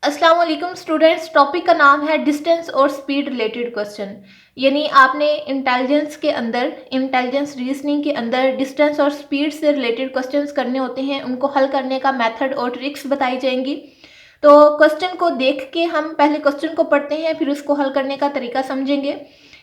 अस्सलाम वालेकुम students. Topic का नाम है डिस्टेंस और स्पीड रिलेटेड क्वेश्चन। यानी आपने इंटेलिजेंस रीजनिंग के अंदर डिस्टेंस और स्पीड से रिलेटेड क्वेश्चंस करने होते हैं। उनको हल करने का मेथड और ट्रिक्स बताई जाएंगी। तो क्वेश्चन को देख के हम पहले क्वेश्चन को पढ़ते हैं, फिर उसको हल करने का तरीका समझेंगे।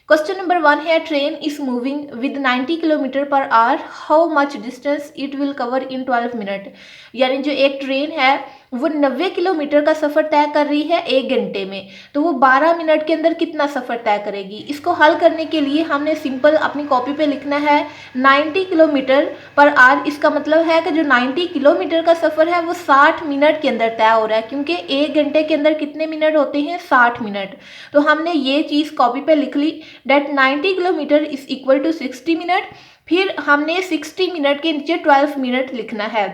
क्वेश्चन नंबर 1 है, train is moving with 90 kilometre per hour, how much distance it will cover in 12 minute. यानी जो एक ट्रेन है वो 90 किलोमीटर का सफ़र तय कर रही है 1 घंटे में, तो वो 12 मिनट के अंदर कितना सफ़र तय करेगी। इसको हल करने के लिए हमने सिंपल अपनी कॉपी पे लिखना है 90 किलोमीटर पर आवर। इसका मतलब है कि जो 90 किलोमीटर का सफ़र है वो 60 मिनट के अंदर तय हो रहा है, क्योंकि 1 घंटे के अंदर कितने मिनट होते हैं, 60 मिनट। तो हमने ये चीज़ कॉपी पे लिख ली, that 90 kilometre is equal to 60 minute. फिर हमने 60 मिनट के नीचे 12 मिनट लिखना है,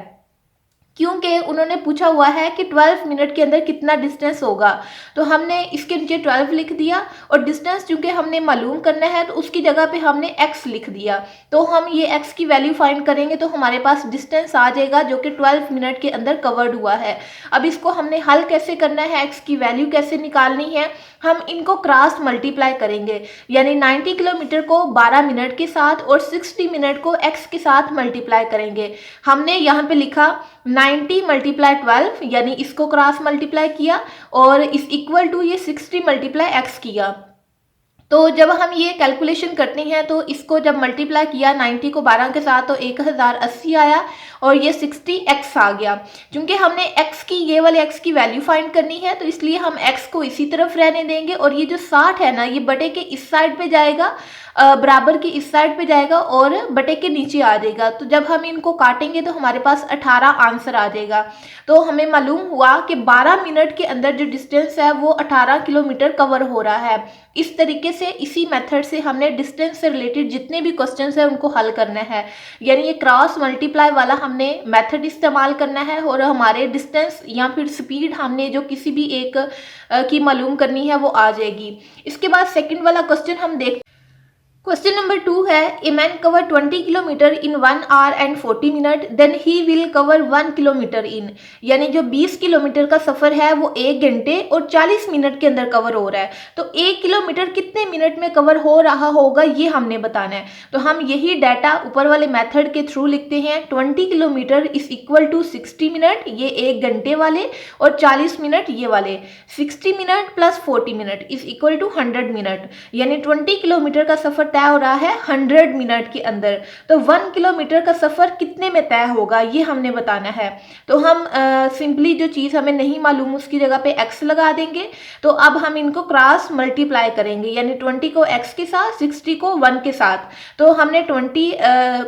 क्योंकि उन्होंने पूछा हुआ है कि 12 मिनट के अंदर कितना डिस्टेंस होगा। तो हमने इसके नीचे 12 लिख दिया, और डिस्टेंस चूंकि हमने मालूम करना है तो उसकी जगह पे हमने x लिख दिया। तो हम ये x की वैल्यू फाइंड करेंगे तो हमारे पास डिस्टेंस आ जाएगा जो कि 12 मिनट के अंदर कवर्ड हुआ है। अब इसको हमने हल कैसे करना है, x की वैल्यू कैसे निकालनी है, हम इनको क्रॉस मल्टीप्लाई करेंगे। यानी 90 किलोमीटर को 12 मिनट के साथ और 60 मिनट को x के साथ मल्टीप्लाई करेंगे। हमने यहाँ पे लिखा 90 मल्टीप्लाई 12, यानी इसको क्रॉस मल्टीप्लाई किया, और इस इक्वल टू ये 60 मल्टीप्लाई x किया। तो जब हम ये कैलकुलेशन करते हैं तो इसको जब मल्टीप्लाई किया 90 को 12 के साथ तो 1080 आया, और ये 60x आ गया। क्योंकि हमने x की, ये वाले x की वैल्यू फाइंड करनी है, तो इसलिए हम x को इसी तरफ रहने देंगे, और ये जो 60 है ना, ये बटे के इस साइड पे जाएगा, बराबर की इस साइड पे जाएगा और बटे के नीचे आ जाएगा। तो जब हम इनको काटेंगे तो हमारे पास 18 आंसर आ जाएगा। तो हमें मालूम हुआ कि 12 मिनट के अंदर जो डिस्टेंस है वो 18 किलोमीटर कवर हो रहा है। इस तरीके से, इसी मेथड से हमने डिस्टेंस से रिलेटेड जितने भी क्वेश्चंस हैं उनको हल करना है। यानी ये क्रॉस मल्टीप्लाई वाला हमने मेथड इस्तेमाल करना है, और हमारे डिस्टेंस या फिर स्पीड हमने जो किसी भी एक की मालूम करनी है वो आ जाएगी। इसके बाद सेकंड वाला क्वेश्चन हम देख, क्वेश्चन नंबर 2 है, a man cover 20 kilometre in 1 hour and 40 minute, then he will cover 1 kilometre in. यानी जो 20 किलोमीटर का सफ़र है वो 1 घंटे और 40 मिनट के अंदर कवर हो रहा है। तो 1 किलोमीटर कितने मिनट में कवर हो रहा होगा ये हमने बताना है। तो हम यही डाटा ऊपर वाले मेथड के थ्रू लिखते हैं। 20 kilometre is equal to 60 minute, ये 1 घंटे वाले, और 40 मिनट ये वाले। 60 minute plus 40 minute is equal to 100 minute. यानी 20 किलोमीटर का सफ़र तय हो रहा है 100 मिनट के अंदर। तो 1 किलोमीटर का सफ़र कितने में तय होगा ये हमने बताना है। तो हम सिंपली जो चीज़ हमें नहीं मालूम उसकी जगह पे x लगा देंगे। तो अब हम इनको क्रॉस मल्टीप्लाई करेंगे, यानी 20 को x के साथ, 60 को 1 के साथ। तो हमने 20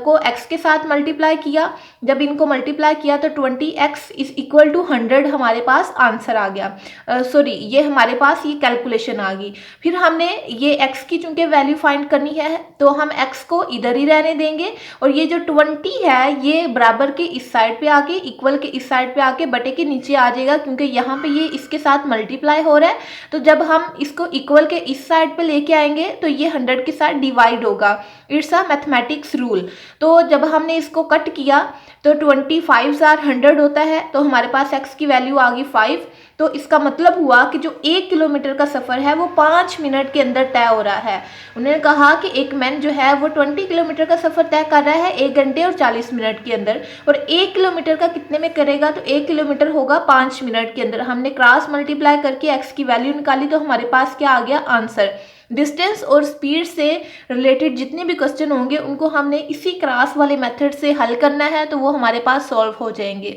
को x के साथ मल्टीप्लाई किया। जब इनको मल्टीप्लाई किया तो 20x इज इक्वल टू 100 हमारे पास आंसर आ गया। सॉरी, ये हमारे पास ये कैलकुलेशन आ गई। फिर हमने ये x की चूंकि वैल्यू फाइंड करनी है तो हम x को इधर ही रहने देंगे, और ये जो 20 है ये बराबर के इस साइड पे आके, इक्वल के इस साइड पे आके बटे के नीचे आ जाएगा, क्योंकि यहाँ पे ये इसके साथ मल्टीप्लाई हो रहा है। तो जब हम इसको इक्वल के इस साइड पे लेके आएंगे तो ये 100 के साथ डिवाइड होगा। It's a mathematics rule. तो जब हमने इसको कट किया तो 25 आर 100 होता है, तो हमारे पास x की वैल्यू आ गई 5। तो इसका मतलब हुआ कि जो 1 किलोमीटर का सफ़र है वो 5 मिनट के अंदर तय हो रहा है। उन्होंने कहा कि एक मैन जो है वो 20 किलोमीटर का सफ़र तय कर रहा है 1 घंटे और 40 मिनट के अंदर, और 1 किलोमीटर का कितने में करेगा, तो 1 किलोमीटर होगा 5 मिनट के अंदर। हमने क्रॉस मल्टीप्लाई करके x की वैल्यू निकाली, तो हमारे पास क्या आ गया, आंसर। डिस्टेंस और स्पीड से रिलेटेड जितने भी क्वेश्चन होंगे उनको हमने इसी क्रॉस वाले मेथड से हल करना है, तो वो हमारे पास सॉल्व हो जाएंगे।